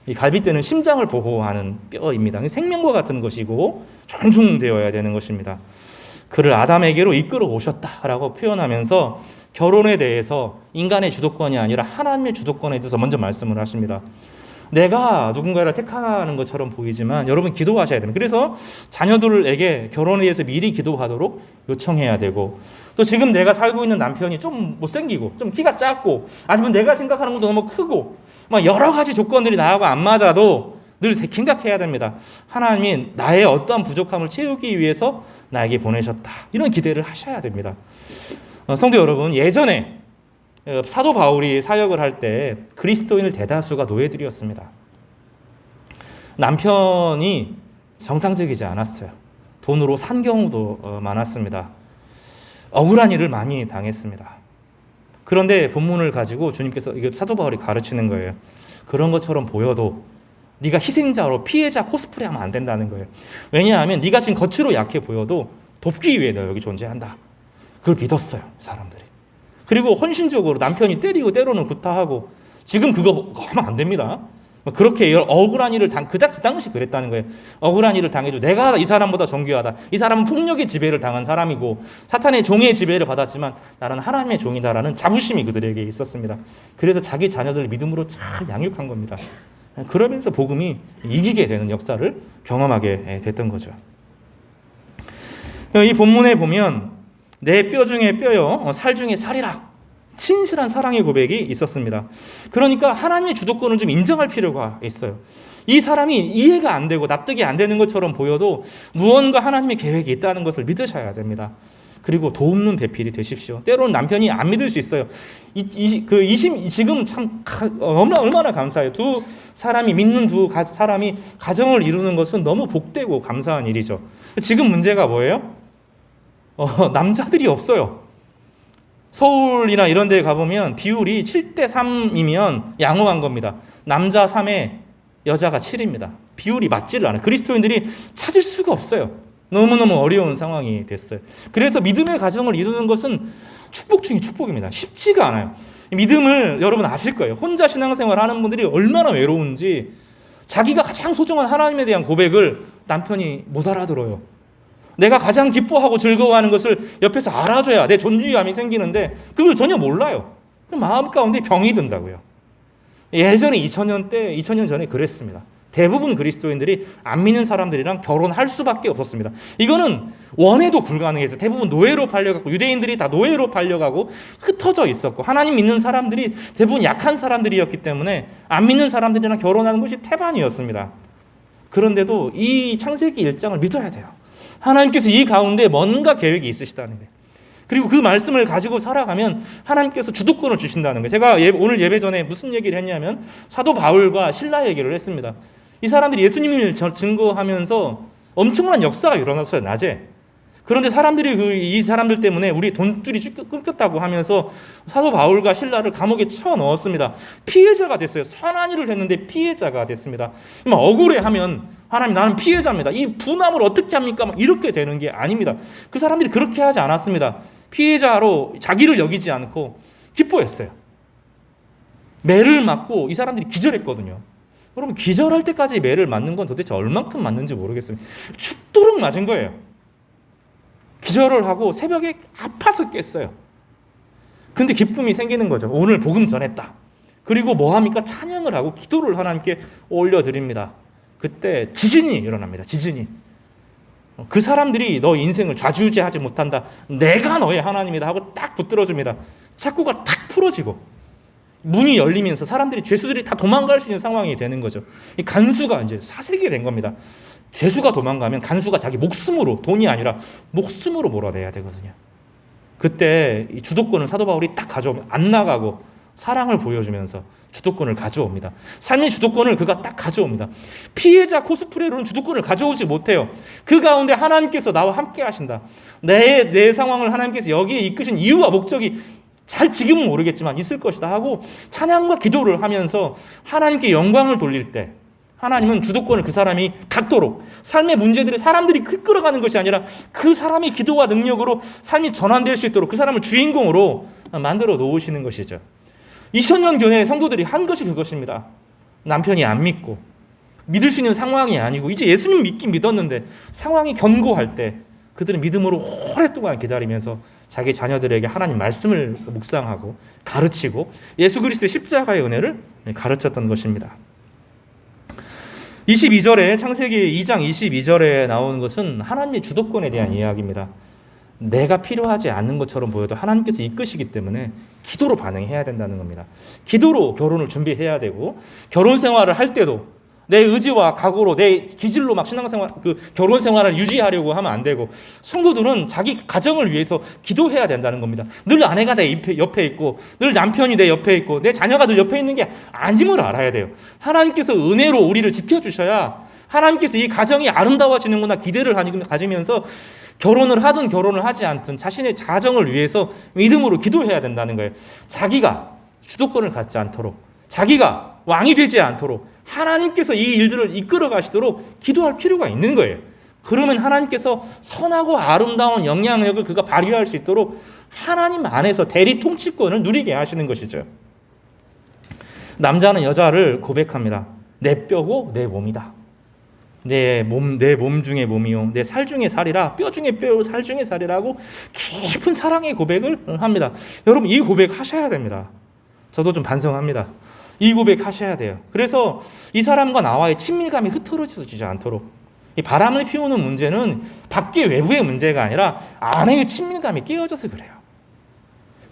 이 갈빗대는 심장을 보호하는 뼈입니다. 생명과 같은 것이고 존중되어야 되는 것입니다. 그를 아담에게로 이끌어 오셨다라고 표현하면서 결혼에 대해서 인간의 주도권이 아니라 하나님의 주도권에 대해서 먼저 말씀을 하십니다. 내가 누군가를 택하는 것처럼 보이지만 여러분 기도하셔야 됩니다. 그래서 자녀들에게 결혼에 대해서 미리 기도하도록 요청해야 되고, 또 지금 내가 살고 있는 남편이 좀 못생기고 좀 키가 작고 아니면 내가 생각하는 것도 너무 크고 막 여러 가지 조건들이 나하고 안 맞아도 늘 생각해야 됩니다. 하나님이 나의 어떠한 부족함을 채우기 위해서 나에게 보내셨다. 이런 기대를 하셔야 됩니다. 성도 여러분, 예전에 사도 바울이 사역을 할 때 그리스도인을 대다수가 노예들이었습니다. 남편이 정상적이지 않았어요. 돈으로 산 경우도 많았습니다. 억울한 일을 많이 당했습니다. 그런데 본문을 가지고 주님께서 이게 사도 바울이 가르치는 거예요. 그런 것처럼 보여도 네가 희생자로 피해자 코스프레하면 안 된다는 거예요. 왜냐하면 네가 지금 겉으로 약해 보여도 돕기 위해 너 여기 존재한다. 그걸 믿었어요, 사람들이. 그리고 헌신적으로 남편이 때리고 때로는 구타하고 지금 그거 하면 안 됩니다. 그렇게 억울한 일을 그 당시 그랬다는 거예요. 억울한 일을 당해도 내가 이 사람보다 정귀하다. 이 사람은 폭력의 지배를 당한 사람이고 사탄의 종의 지배를 받았지만 나는 하나님의 종이다라는 자부심이 그들에게 있었습니다. 그래서 자기 자녀들을 믿음으로 잘 양육한 겁니다. 그러면서 복음이 이기게 되는 역사를 경험하게 됐던 거죠. 이 본문에 보면 내 뼈 중에 뼈요, 살 중에 살이라. 진실한 사랑의 고백이 있었습니다. 그러니까 하나님의 주도권을 좀 인정할 필요가 있어요. 이 사람이 이해가 안 되고 납득이 안 되는 것처럼 보여도 무언가 하나님의 계획이 있다는 것을 믿으셔야 됩니다. 그리고 돕는 배필이 되십시오. 때로는 남편이 안 믿을 수 있어요. 지금 참 얼마나 감사해요. 두 사람이 믿는 두 사람이 가정을 이루는 것은 너무 복되고 감사한 일이죠. 지금 문제가 뭐예요? 남자들이 없어요. 서울이나 이런 데 가보면 비율이 7대3이면 양호한 겁니다. 남자 3에 여자가 7입니다. 비율이 맞지를 않아요. 그리스도인들이 찾을 수가 없어요. 너무너무 어려운 상황이 됐어요. 그래서 믿음의 가정을 이루는 것은 축복 중에 축복입니다. 쉽지가 않아요. 믿음을 여러분 아실 거예요. 혼자 신앙생활 하는 분들이 얼마나 외로운지 자기가 가장 소중한 하나님에 대한 고백을 남편이 못 알아들어요. 내가 가장 기뻐하고 즐거워하는 것을 옆에서 알아줘야 내 존재감이 생기는데 그걸 전혀 몰라요. 그 마음 가운데 병이 든다고요. 예전에 2000년 전에 그랬습니다. 대부분 그리스도인들이 안 믿는 사람들이랑 결혼할 수밖에 없었습니다. 이거는 원해도 불가능해서 대부분 노예로 팔려가고 유대인들이 다 노예로 팔려가고 흩어져 있었고 하나님 믿는 사람들이 대부분 약한 사람들이었기 때문에 안 믿는 사람들이랑 결혼하는 것이 태반이었습니다. 그런데도 이 창세기 1장을 믿어야 돼요. 하나님께서 이 가운데 뭔가 계획이 있으시다는 거예요. 그리고 그 말씀을 가지고 살아가면 하나님께서 주도권을 주신다는 거예요. 제가 오늘 예배 전에 무슨 얘기를 했냐면 사도 바울과 신라 얘기를 했습니다. 이 사람들이 예수님을 증거하면서 엄청난 역사가 일어났어요, 낮에. 그런데 사람들이 이 사람들 때문에 우리 돈줄이 끊겼다고 하면서 사도 바울과 신라를 감옥에 쳐넣었습니다. 피해자가 됐어요. 선한 일을 했는데 피해자가 됐습니다. 억울해하면 하나님 나는 피해자입니다. 이 분함을 어떻게 합니까? 막 이렇게 되는 게 아닙니다. 그 사람들이 그렇게 하지 않았습니다. 피해자로 자기를 여기지 않고 기뻐했어요. 매를 맞고 이 사람들이 기절했거든요. 여러분 기절할 때까지 매를 맞는 건 도대체 얼만큼 맞는지 모르겠습니다. 죽도록 맞은 거예요. 기절을 하고 새벽에 아파서 깼어요. 근데 기쁨이 생기는 거죠. 오늘 복음 전했다. 그리고 뭐 합니까? 찬양을 하고 기도를 하나님께 올려드립니다. 그때 지진이 일어납니다. 지진이. 그 사람들이 너 인생을 좌지우지하지 못한다. 내가 너의 하나님이다 하고 딱 붙들어줍니다. 착고가 탁 풀어지고 문이 열리면서 사람들이 죄수들이 다 도망갈 수 있는 상황이 되는 거죠. 이 간수가 이제 사색이 된 겁니다. 죄수가 도망가면 간수가 자기 목숨으로 돈이 아니라 목숨으로 몰아내야 되거든요. 그때 이 주도권을 사도 바울이 딱 가져오면 안 나가고 사랑을 보여주면서 주도권을 가져옵니다. 삶의 주도권을 그가 딱 가져옵니다. 피해자 코스프레로는 주도권을 가져오지 못해요. 그 가운데 하나님께서 나와 함께 하신다. 내 상황을 하나님께서 여기에 이끄신 이유와 목적이 잘 지금은 모르겠지만 있을 것이다 하고 찬양과 기도를 하면서 하나님께 영광을 돌릴 때 하나님은 주도권을 그 사람이 갖도록 삶의 문제들을 사람들이 끌어가는 것이 아니라 그 사람의 기도와 능력으로 삶이 전환될 수 있도록 그 사람을 주인공으로 만들어 놓으시는 것이죠. 2000년 전에 성도들이 한 것이 그것입니다. 남편이 안 믿고 믿을 수 있는 상황이 아니고 이제 예수님 믿긴 믿었는데 상황이 견고할 때 그들은 믿음으로 오랫동안 기다리면서 자기 자녀들에게 하나님 말씀을 묵상하고 가르치고 예수 그리스도의 십자가의 은혜를 가르쳤던 것입니다. 22절에 창세기 2장 22절에 나오는 것은 하나님의 주도권에 대한 이야기입니다. 내가 필요하지 않는 것처럼 보여도 하나님께서 이끄시기 때문에 기도로 반응해야 된다는 겁니다. 기도로 결혼을 준비해야 되고, 결혼 생활을 할 때도 내 의지와 각오로 내 기질로 막 신앙생활, 결혼 생활을 유지하려고 하면 안 되고, 성도들은 자기 가정을 위해서 기도해야 된다는 겁니다. 늘 아내가 내 옆에 있고, 늘 남편이 내 옆에 있고, 내 자녀가 늘 옆에 있는 게 아님을 알아야 돼요. 하나님께서 은혜로 우리를 지켜주셔야 하나님께서 이 가정이 아름다워지는구나 기대를 가지면서 결혼을 하든 결혼을 하지 않든 자신의 가정을 위해서 믿음으로 기도해야 된다는 거예요. 자기가 주도권을 갖지 않도록, 자기가 왕이 되지 않도록 하나님께서 이 일들을 이끌어 가시도록 기도할 필요가 있는 거예요. 그러면 하나님께서 선하고 아름다운 영향력을 그가 발휘할 수 있도록 하나님 안에서 대리 통치권을 누리게 하시는 것이죠. 남자는 여자를 고백합니다. 내 뼈고 내 몸이다. 내 몸 중에 몸이요, 내 살 중에 살이라, 뼈 중에 뼈요, 살 중에 살이라고 깊은 사랑의 고백을 합니다. 여러분, 이 고백 하셔야 됩니다. 저도 좀 반성합니다. 이 고백 하셔야 돼요. 그래서 이 사람과 나와의 친밀감이 흐트러지지 않도록, 이 바람을 피우는 문제는 밖의 외부의 문제가 아니라 안의 친밀감이 깨어져서 그래요.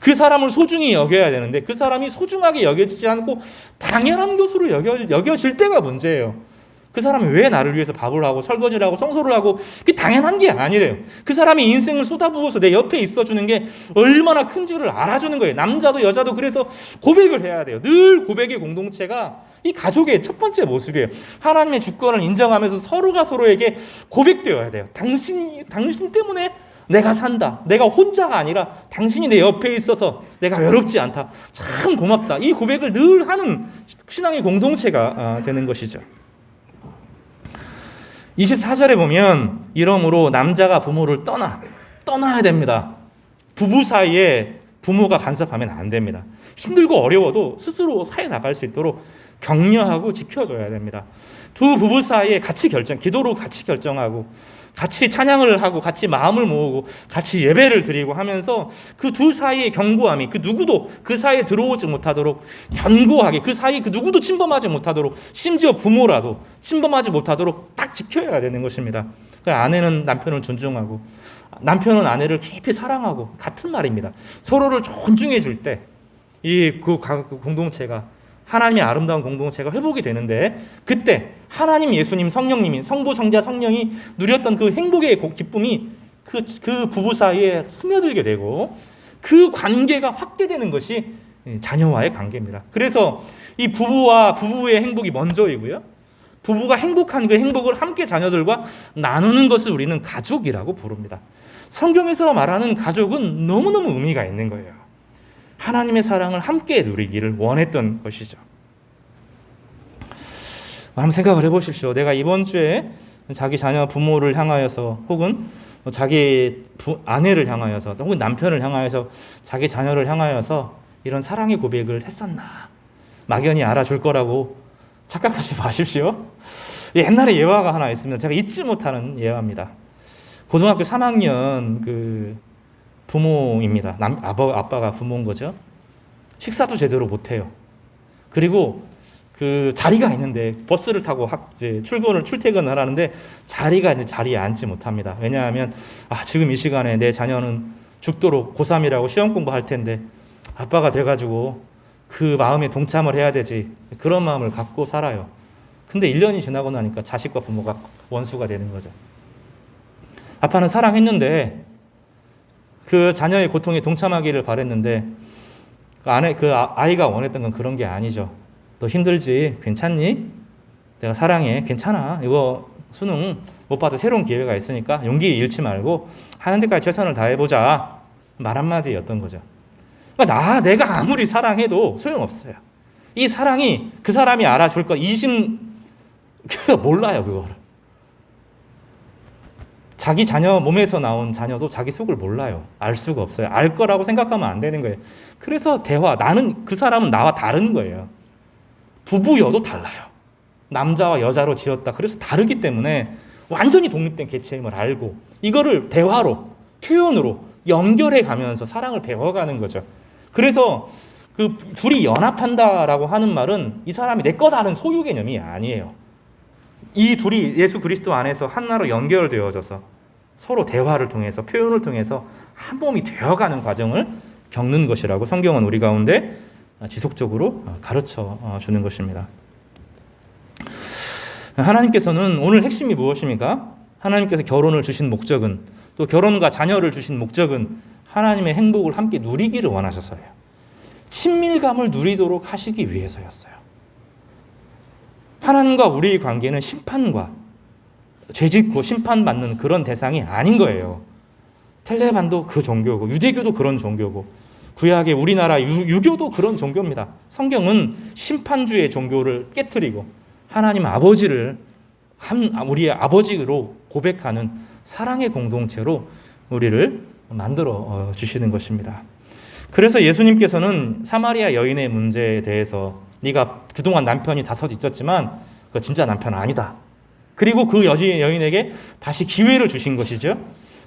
그 사람을 소중히 여겨야 되는데 그 사람이 소중하게 여겨지지 않고 당연한 것으로 여겨질 때가 문제예요. 그 사람이 왜 나를 위해서 밥을 하고 설거지를 하고 청소를 하고, 그게 당연한 게 아니래요. 그 사람이 인생을 쏟아부어서 내 옆에 있어주는 게 얼마나 큰 줄을 알아주는 거예요. 남자도 여자도 그래서 고백을 해야 돼요. 늘 고백의 공동체가 이 가족의 첫 번째 모습이에요. 하나님의 주권을 인정하면서 서로가 서로에게 고백되어야 돼요. 당신 때문에 내가 산다. 내가 혼자가 아니라 당신이 내 옆에 있어서 내가 외롭지 않다. 참 고맙다. 이 고백을 늘 하는 신앙의 공동체가 되는 것이죠. 24절에 보면 이러므로 남자가 부모를 떠나야 됩니다. 부부 사이에 부모가 간섭하면 안 됩니다. 힘들고 어려워도 스스로 사회 나갈 수 있도록 격려하고 지켜줘야 됩니다. 두 부부 사이에 기도로 같이 결정하고, 같이 찬양을 하고, 같이 마음을 모으고, 같이 예배를 드리고 하면서 그 두 사이의 견고함이 그 누구도 그 사이에 들어오지 못하도록 견고하게, 그 사이 그 누구도 침범하지 못하도록, 심지어 부모라도 침범하지 못하도록 딱 지켜야 되는 것입니다. 아내는 남편을 존중하고 남편은 아내를 깊이 사랑하고, 같은 말입니다. 서로를 존중해 줄 때 이 공동체가, 하나님의 아름다운 공동체가 회복이 되는데, 그때 하나님, 예수님, 성령님이, 성부, 성자, 성령이 누렸던 그 행복의 기쁨이 그 부부 사이에 스며들게 되고, 그 관계가 확대되는 것이 자녀와의 관계입니다. 그래서 이 부부의 행복이 먼저이고요, 부부가 행복한 그 행복을 함께 자녀들과 나누는 것을 우리는 가족이라고 부릅니다. 성경에서 말하는 가족은 너무너무 의미가 있는 거예요. 하나님의 사랑을 함께 누리기를 원했던 것이죠. 한번 생각을 해보십시오. 내가 이번 주에 자기 자녀 부모를 향하여서, 혹은 자기 아내를 향하여서, 혹은 남편을 향하여서, 자기 자녀를 향하여서 이런 사랑의 고백을 했었나? 막연히 알아줄 거라고 착각하지 마십시오. 옛날에 예화가 하나 있습니다. 제가 잊지 못하는 예화입니다. 고등학교 3학년 부모입니다. 아빠가 부모인 거죠. 식사도 제대로 못해요. 그리고 그 자리가 있는데 버스를 타고 출퇴근을 하는데 자리가 있는데 자리에 앉지 못합니다. 왜냐하면 지금 이 시간에 내 자녀는 죽도록 고3이라고 시험 공부할 텐데 아빠가 돼가지고 그 마음에 동참을 해야 되지, 그런 마음을 갖고 살아요. 근데 1년이 지나고 나니까 자식과 부모가 원수가 되는 거죠. 아빠는 사랑했는데, 그 자녀의 고통에 동참하기를 바랬는데, 아이가 원했던 건 그런 게 아니죠. 너 힘들지? 괜찮니? 내가 사랑해. 괜찮아. 이거 수능 못 봐서 새로운 기회가 있으니까 용기 잃지 말고 하는 데까지 최선을 다해보자. 말 한마디였던 거죠. 그러니까 내가 아무리 사랑해도 소용없어요. 이 사랑이 그 사람이 알아줄 거, 몰라요, 그거를. 자기 자녀 몸에서 나온 자녀도 자기 속을 몰라요. 알 수가 없어요. 알 거라고 생각하면 안 되는 거예요. 그래서 그 사람은 나와 다른 거예요. 부부여도 달라요. 남자와 여자로 지었다. 그래서 다르기 때문에 완전히 독립된 개체임을 알고, 이거를 대화로, 표현으로 연결해 가면서 사랑을 배워가는 거죠. 그래서 그 둘이 연합한다라고 하는 말은 이 사람이 내 거다는 소유 개념이 아니에요. 이 둘이 예수 그리스도 안에서 하나로 연결되어져서 서로 대화를 통해서 표현을 통해서 한 몸이 되어가는 과정을 겪는 것이라고 성경은 우리 가운데 지속적으로 가르쳐 주는 것입니다. 하나님께서는 오늘 핵심이 무엇입니까? 하나님께서 결혼을 주신 목적은, 또 결혼과 자녀를 주신 목적은 하나님의 행복을 함께 누리기를 원하셔서예요. 친밀감을 누리도록 하시기 위해서였어요. 하나님과 우리의 관계는 심판과 죄짓고 심판받는 그런 대상이 아닌 거예요. 텔레반도 그 종교고, 유대교도 그런 종교고, 구약의 우리나라 유교도 그런 종교입니다. 성경은 심판주의 종교를 깨트리고 하나님 아버지를 우리의 아버지로 고백하는 사랑의 공동체로 우리를 만들어 주시는 것입니다. 그래서 예수님께서는 사마리아 여인의 문제에 대해서 네가 그동안 남편이 5 있었지만 그거 진짜 남편 아니다. 그리고 그 여인에게 다시 기회를 주신 것이죠.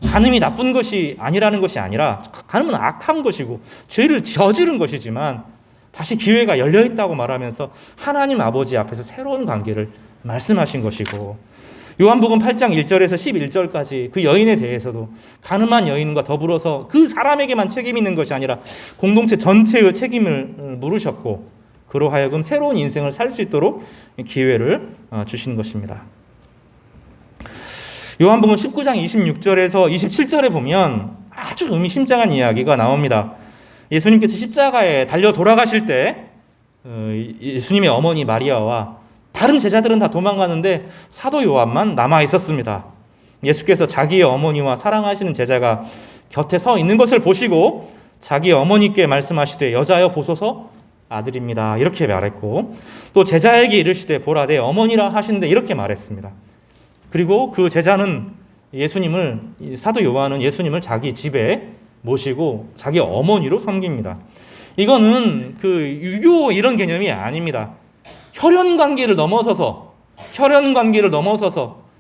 간음이 나쁜 것이 아니라는 것이 아니라 간음은 악한 것이고 죄를 저지른 것이지만 다시 기회가 열려있다고 말하면서 하나님 아버지 앞에서 새로운 관계를 말씀하신 것이고, 요한복음 8장 1절에서 11절까지 그 여인에 대해서도 간음한 여인과 더불어서 그 사람에게만 책임이 있는 것이 아니라 공동체 전체의 책임을 물으셨고, 그로 하여금 새로운 인생을 살 수 있도록 기회를 주신 것입니다. 요한복음 19장 26절에서 27절에 보면 아주 의미심장한 이야기가 나옵니다. 예수님께서 십자가에 달려 돌아가실 때 예수님의 어머니 마리아와 다른 제자들은 다 도망가는데 사도 요한만 남아 있었습니다. 예수께서 자기의 어머니와 사랑하시는 제자가 곁에 서 있는 것을 보시고 자기 어머니께 말씀하시되 여자여 보소서 아들입니다. 이렇게 말했고, 또 제자에게 이르시되 보라 내 어머니라 하신데 이렇게 말했습니다. 그리고 그 제자는 사도 요한은 예수님을 자기 집에 모시고 자기 어머니로 섬깁니다. 이거는 그 유교 이런 개념이 아닙니다. 혈연 관계를 넘어서서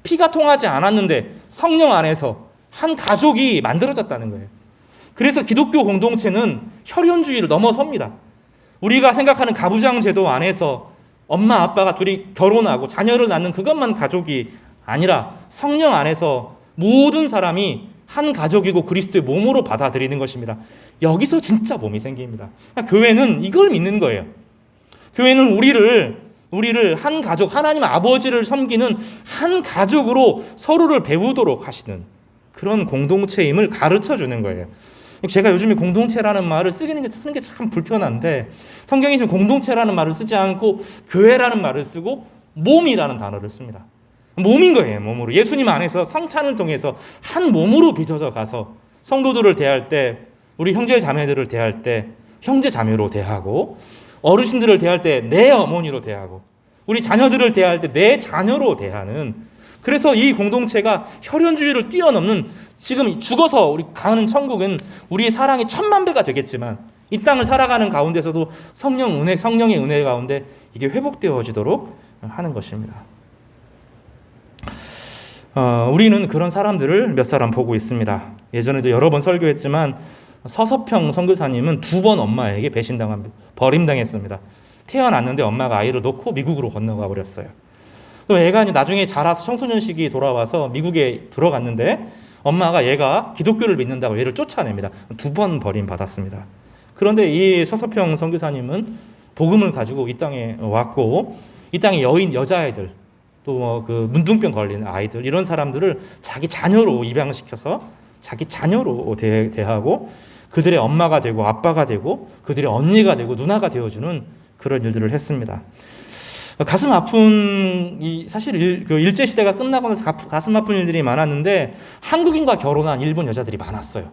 피가 통하지 않았는데 성령 안에서 한 가족이 만들어졌다는 거예요. 그래서 기독교 공동체는 혈연주의를 넘어섭니다. 우리가 생각하는 가부장 제도 안에서 엄마 아빠가 둘이 결혼하고 자녀를 낳는 그것만 가족이 아니라 성령 안에서 모든 사람이 한 가족이고 그리스도의 몸으로 받아들이는 것입니다. 여기서 진짜 몸이 생깁니다. 교회는 이걸 믿는 거예요. 교회는 우리를 한 가족, 하나님 아버지를 섬기는 한 가족으로 서로를 배우도록 하시는 그런 공동체임을 가르쳐 주는 거예요. 제가 요즘에 공동체라는 말을 쓰는 게 참 불편한데, 성경이 지금 공동체라는 말을 쓰지 않고 교회라는 말을 쓰고 몸이라는 단어를 씁니다. 몸인 거예요. 몸으로. 예수님 안에서 성찬을 통해서 한 몸으로 빚어져 가서 성도들을 대할 때, 우리 형제 자매들을 대할 때 형제 자매로 대하고, 어르신들을 대할 때 내 어머니로 대하고, 우리 자녀들을 대할 때 내 자녀로 대하는, 그래서 이 공동체가 혈연주의를 뛰어넘는, 지금 죽어서 우리 가는 천국은 우리의 사랑이 10,000,000배가 되겠지만 이 땅을 살아가는 가운데서도 성령의 은혜 가운데 이게 회복되어지도록 하는 것입니다. 우리는 그런 사람들을 몇 사람 보고 있습니다. 예전에도 여러 번 설교했지만 서서평 선교사님은 2번 엄마에게 버림당했습니다. 태어났는데 엄마가 아이를 놓고 미국으로 건너가 버렸어요. 또 애가 나중에 자라서 청소년 시기 돌아와서 미국에 들어갔는데 엄마가 얘가 기독교를 믿는다고 얘를 쫓아냅니다. 2번 버림받았습니다. 그런데 이 서서평 선교사님은 복음을 가지고 이 땅에 왔고, 이 땅에 여자아이들, 또 그 문둥병 걸린 아이들, 이런 사람들을 자기 자녀로 입양시켜서 자기 자녀로 대하고 그들의 엄마가 되고 아빠가 되고 그들의 언니가 되고 누나가 되어주는 그런 일들을 했습니다. 가슴 아픈, 사실 그 일제시대가 끝나고 나서 가슴 아픈 일들이 많았는데 한국인과 결혼한 일본 여자들이 많았어요.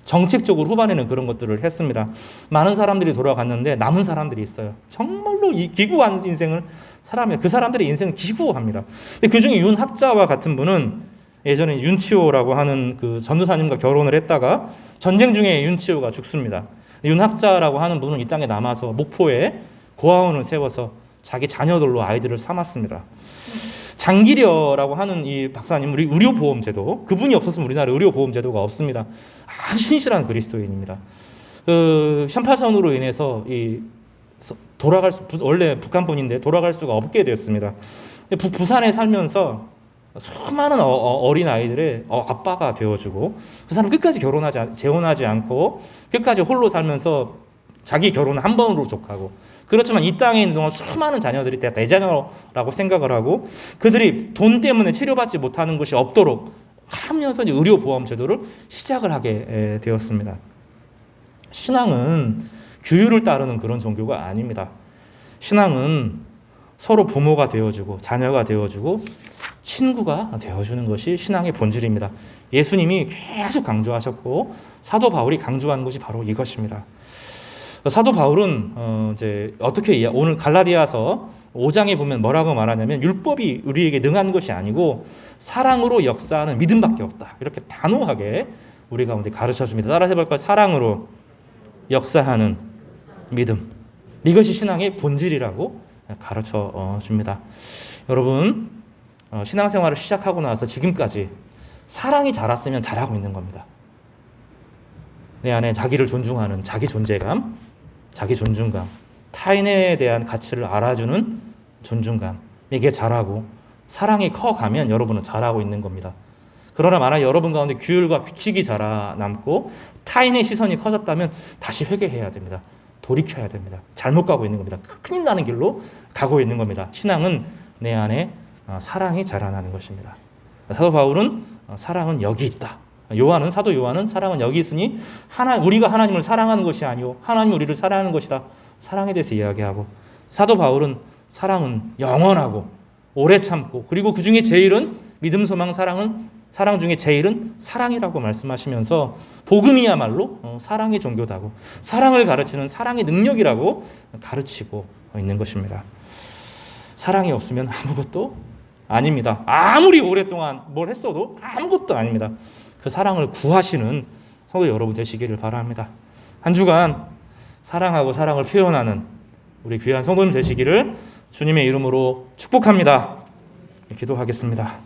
정책적으로 후반에는 그런 것들을 했습니다. 많은 사람들이 돌아갔는데 남은 사람들이 있어요. 정말로 이 기구한 인생을 살아며 그 사람들의 인생은 기구합니다. 그 중에 윤학자와 같은 분은 예전에 윤치호라고 하는 그 전도사님과 결혼을 했다가 전쟁 중에 윤치호가 죽습니다. 윤학자라고 하는 분은 이 땅에 남아서 목포에 고아원을 세워서 자기 자녀들로 아이들을 삼았습니다. 장기려라고 하는 이 박사님, 우리 의료보험제도, 그분이 없었으면 우리나라 의료보험제도가 없습니다. 아주 신실한 그리스도인입니다. 션파선으로 인해서 원래 북한 분인데 돌아갈 수가 없게 되었습니다. 부산에 살면서 수많은 어린 아이들의 아빠가 되어주고 그 사람 끝까지 재혼하지 않고 끝까지 홀로 살면서 자기 결혼은 한 번으로 족하고 그렇지만 이 땅에 있는 동안 수많은 자녀들이 내 자녀라고 생각을 하고 그들이 돈 때문에 치료받지 못하는 것이 없도록 하면서 이제 의료보험 제도를 시작을 하게 되었습니다. 신앙은 규율을 따르는 그런 종교가 아닙니다. 신앙은 서로 부모가 되어주고 자녀가 되어주고 친구가 되어주는 것이 신앙의 본질입니다. 예수님이 계속 강조하셨고 사도 바울이 강조한 것이 바로 이것입니다. 사도 바울은 이제 어떻게 오늘 갈라디아서 5장에 보면 뭐라고 말하냐면 율법이 우리에게 능한 것이 아니고 사랑으로 역사하는 믿음밖에 없다. 이렇게 단호하게 우리 가운데 가르쳐 줍니다. 따라서 해볼까요? 사랑으로 역사하는 믿음. 이것이 신앙의 본질이라고 가르쳐 줍니다. 여러분, 신앙생활을 시작하고 나서 지금까지 사랑이 자랐으면 잘하고 있는 겁니다. 내 안에 자기를 존중하는 자기 존재감, 자기 존중감, 타인에 대한 가치를 알아주는 존중감, 이게 자라고 사랑이 커가면 여러분은 잘하고 있는 겁니다. 그러나 만약 여러분 가운데 규율과 규칙이 자라남고 타인의 시선이 커졌다면 다시 회개해야 됩니다. 돌이켜야 됩니다. 잘못 가고 있는 겁니다. 큰일 나는 길로 가고 있는 겁니다. 신앙은 내 안에 사랑이 자라나는 것입니다. 사도 바울은 사랑은 여기 있다. 사도 요한은 사랑은 여기 있으니 우리가 하나님을 사랑하는 것이 아니오 하나님 우리를 사랑하는 것이다. 사랑에 대해서 이야기하고 사도 바울은 사랑은 영원하고 오래 참고 그리고 그 중에 제일은 믿음, 소망, 사랑 중에 제일은 사랑이라고 말씀하시면서 복음이야말로 사랑의 종교다고 사랑을 가르치는 사랑의 능력이라고 가르치고 있는 것입니다. 사랑이 없으면 아무것도 아닙니다. 아무리 오랫동안 뭘 했어도 아무것도 아닙니다. 그 사랑을 구하시는 성도 여러분 되시기를 바랍니다. 한 주간 사랑하고 사랑을 표현하는 우리 귀한 성도님 되시기를 주님의 이름으로 축복합니다. 기도하겠습니다.